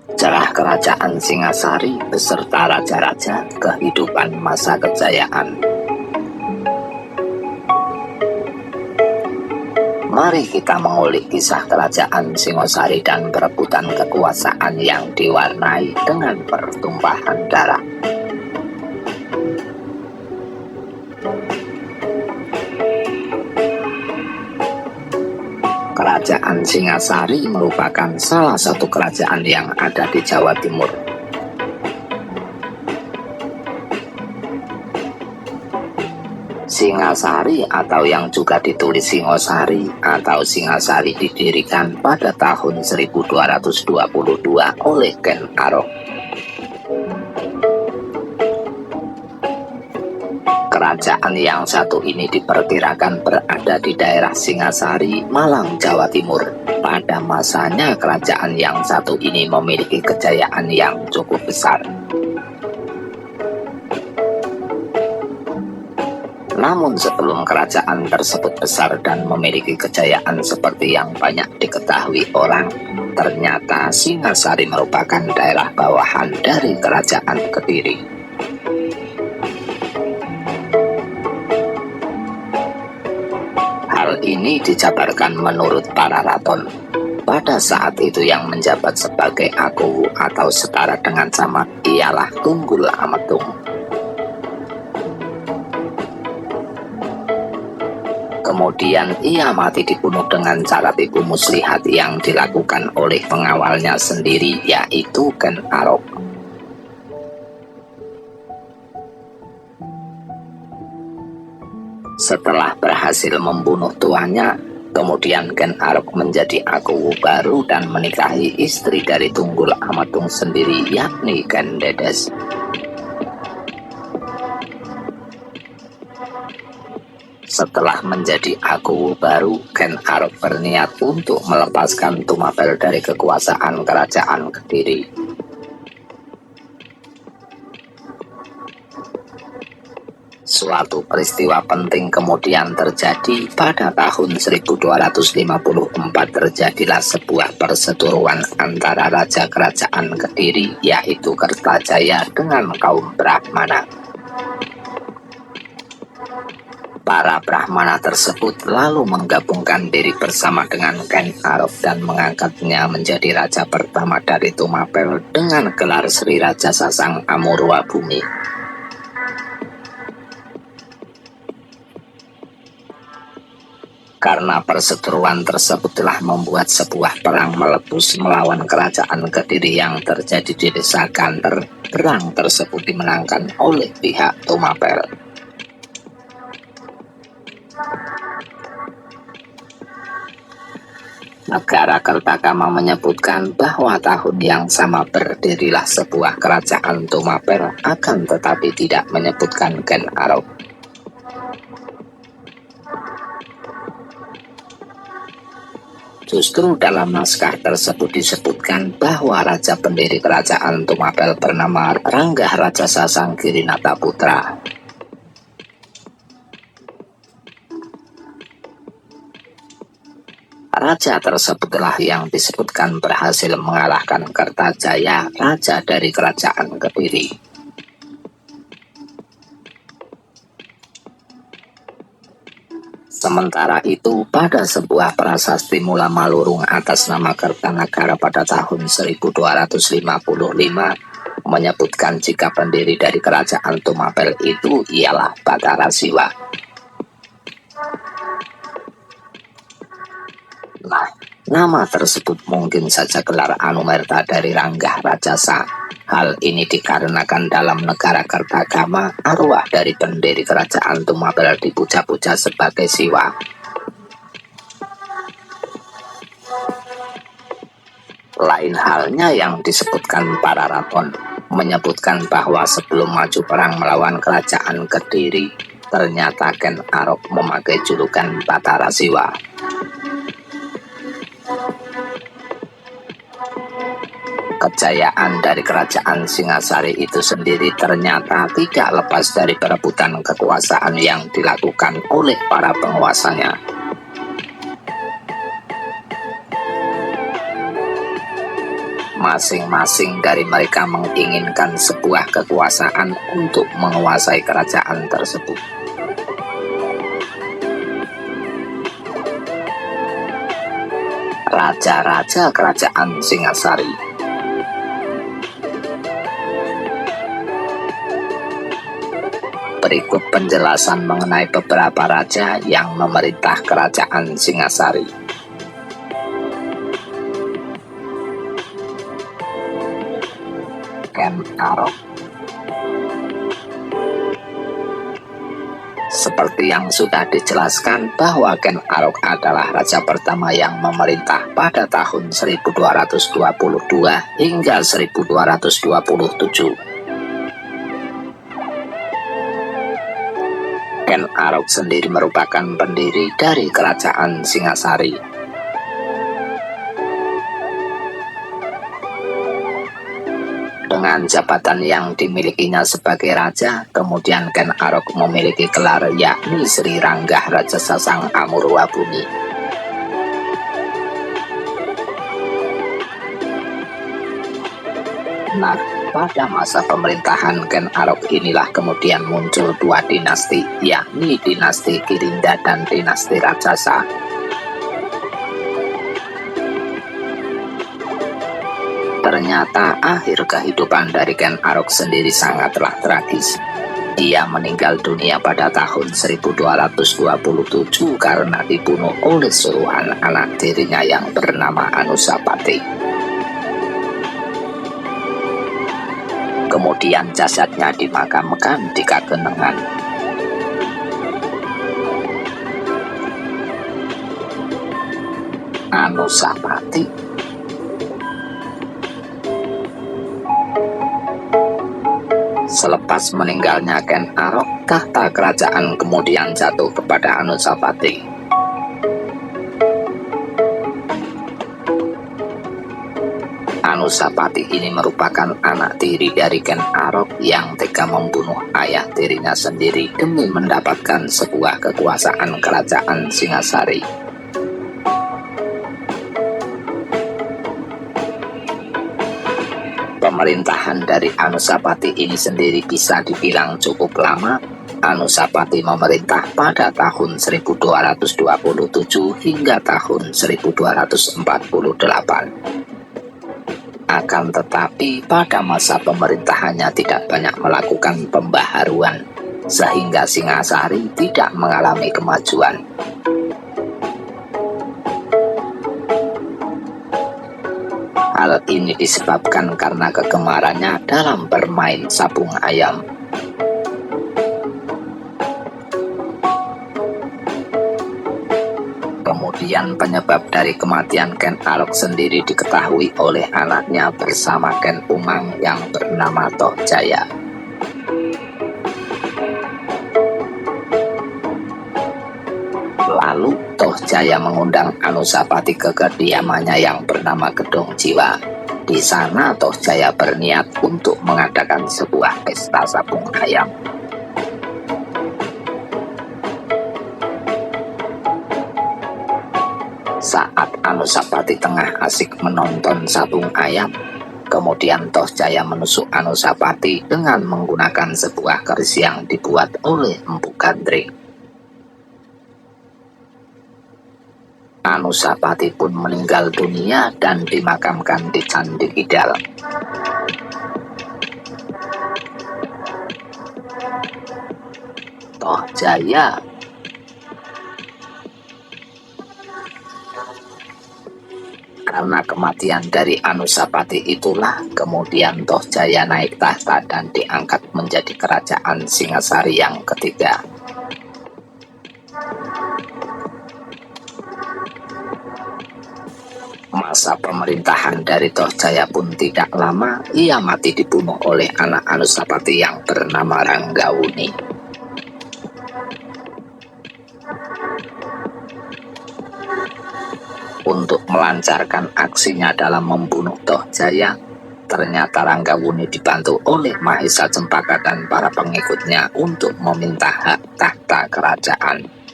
Sejarah Kerajaan Singasari beserta raja-raja kehidupan masa kejayaan. Mari kita mengulik kisah Kerajaan Singosari dan perebutan kekuasaan yang diwarnai dengan pertumpahan darah. Kerajaan Singasari merupakan salah satu kerajaan yang ada di Jawa Timur. Singasari atau yang juga ditulis Singosari atau Singasari didirikan pada tahun 1222 oleh Ken Arok. Kerajaan yang satu ini diperkirakan berada di daerah Singasari, Malang, Jawa Timur. Pada masanya kerajaan yang satu ini memiliki kejayaan yang cukup besar. Namun sebelum kerajaan tersebut besar dan memiliki kejayaan seperti yang banyak diketahui orang, ternyata Singasari merupakan daerah bawahan dari Kerajaan Kediri. Hal ini dijabarkan menurut para raton. Pada saat itu yang menjabat sebagai Akuwu atau setara dengan Camat ialah Tunggul Ametung. Kemudian ia mati dibunuh dengan cara tipu muslihat yang dilakukan oleh pengawalnya sendiri, yaitu Ken Arok. Setelah berhasil membunuh tuannya, kemudian Ken Arok menjadi Akuwu baru dan menikahi istri dari Tunggul Ametung sendiri, yakni Ken Dedes. Setelah menjadi Akuwu baru, Ken Arok berniat untuk melepaskan Tumapel dari kekuasaan Kerajaan Kediri. Suatu peristiwa penting kemudian terjadi. Pada tahun 1254 terjadilah sebuah perseteruan antara Raja Kerajaan Kediri, yaitu Kertajaya, dengan kaum Brahmana. Para Brahmana tersebut lalu menggabungkan diri bersama dengan Ken Arok dan mengangkatnya menjadi raja pertama dari Tumapel dengan gelar Sri Raja Sasang Amurwa Bumi. Karena perseteruan tersebut telah membuat sebuah perang meletus melawan Kerajaan Kediri yang terjadi di Desa Ganter. Perang tersebut dimenangkan oleh pihak Tumapel. Negara Kertagama menyebutkan bahwa tahun yang sama berdirilah sebuah kerajaan Tumapel, akan tetapi tidak menyebutkan Ken Arok. Justru dalam naskah tersebut disebutkan bahwa raja pendiri kerajaan Tumapel bernama Ranggah Raja Sasang Girinata Putra. Raja tersebutlah yang disebutkan berhasil mengalahkan Kertajaya, raja dari Kerajaan Kediri. Sementara itu, pada sebuah prasasti Mula Malurung atas nama Kertanagara pada tahun 1255 menyebutkan jika pendiri dari Kerajaan Tumapel itu ialah Batara Siwa. Nah, nama tersebut mungkin saja gelar Anumerta dari Ranggah Rajasa. Hal ini dikarenakan dalam negara Kertagama, arwah dari pendiri Kerajaan Tumapel dipuja-puja sebagai Siwa. Lain halnya yang disebutkan para raton, menyebutkan bahwa sebelum maju perang melawan Kerajaan Kediri, ternyata Ken Arok memakai julukan Batara Siwa. Kejayaan dari Kerajaan Singasari itu sendiri ternyata tidak lepas dari perebutan kekuasaan yang dilakukan oleh para penguasanya. Masing-masing dari mereka menginginkan sebuah kekuasaan untuk menguasai kerajaan tersebut. Raja-raja kerajaan Singasari. Berikut penjelasan mengenai beberapa raja yang memerintah kerajaan Singasari. Ken Arok. Seperti yang sudah dijelaskan bahwa Ken Arok adalah raja pertama yang memerintah pada tahun 1222 hingga 1227. Ken Arok sendiri merupakan pendiri dari kerajaan Singasari. Dengan jabatan yang dimilikinya sebagai raja, kemudian Ken Arok memiliki gelar yakni Sri Ranggah Raja Sasang Amurwa Bumi. Nah, pada masa pemerintahan Ken Arok inilah kemudian muncul dua dinasti, yakni dinasti Kirinda dan dinasti Rajasa. Ternyata akhir kehidupan dari Ken Arok sendiri sangatlah tragis. Dia meninggal dunia pada tahun 1227 karena dibunuh oleh suruhan anak tirinya yang bernama Anusapati. Kemudian jasadnya dimakamkan di Kagenengan. Anusapati Selepas meninggalnya Ken Arok, tahta kerajaan kemudian jatuh kepada Anusapati. Anusapati ini merupakan anak tiri dari Ken Arok yang tega membunuh ayah tirinya sendiri demi mendapatkan sebuah kekuasaan kerajaan Singasari. Pemerintahan dari Anusapati ini sendiri bisa dibilang cukup lama. Anusapati memerintah pada tahun 1227 hingga tahun 1248. Akan tetapi pada masa pemerintahannya tidak banyak melakukan pembaharuan, sehingga Singasari tidak mengalami kemajuan. Hal ini disebabkan karena kegemarannya dalam bermain sabung ayam. Kemudian penyebab dari kematian Ken Arok sendiri diketahui oleh anaknya bersama Ken Umang yang bernama Toh Jaya. Lalu Toh Jaya mengundang Anusapati ke kediamannya yang bernama Gedong Jiwa. Di sana Toh Jaya berniat untuk mengadakan sebuah pesta sabung ayam. Saat Anusapati tengah asik menonton sabung ayam, kemudian Toh Jaya menusuk Anusapati dengan menggunakan sebuah keris yang dibuat oleh Empu Gandring. Anusapati pun meninggal dunia dan dimakamkan di Candi Kidal. Toh Jaya Karena kematian dari Anusapati itulah kemudian Toh Jaya naik tahta dan diangkat menjadi kerajaan Singasari yang ketiga. Masa pemerintahan dari Toh Jaya pun tidak lama, ia mati dibunuh oleh anak Anusapati yang bernama Ranggawuni. Untuk melancarkan aksinya dalam membunuh Toh Jaya, ternyata Ranggawuni dibantu oleh Mahesa Cempaka dan para pengikutnya untuk meminta hak tahta kerajaan.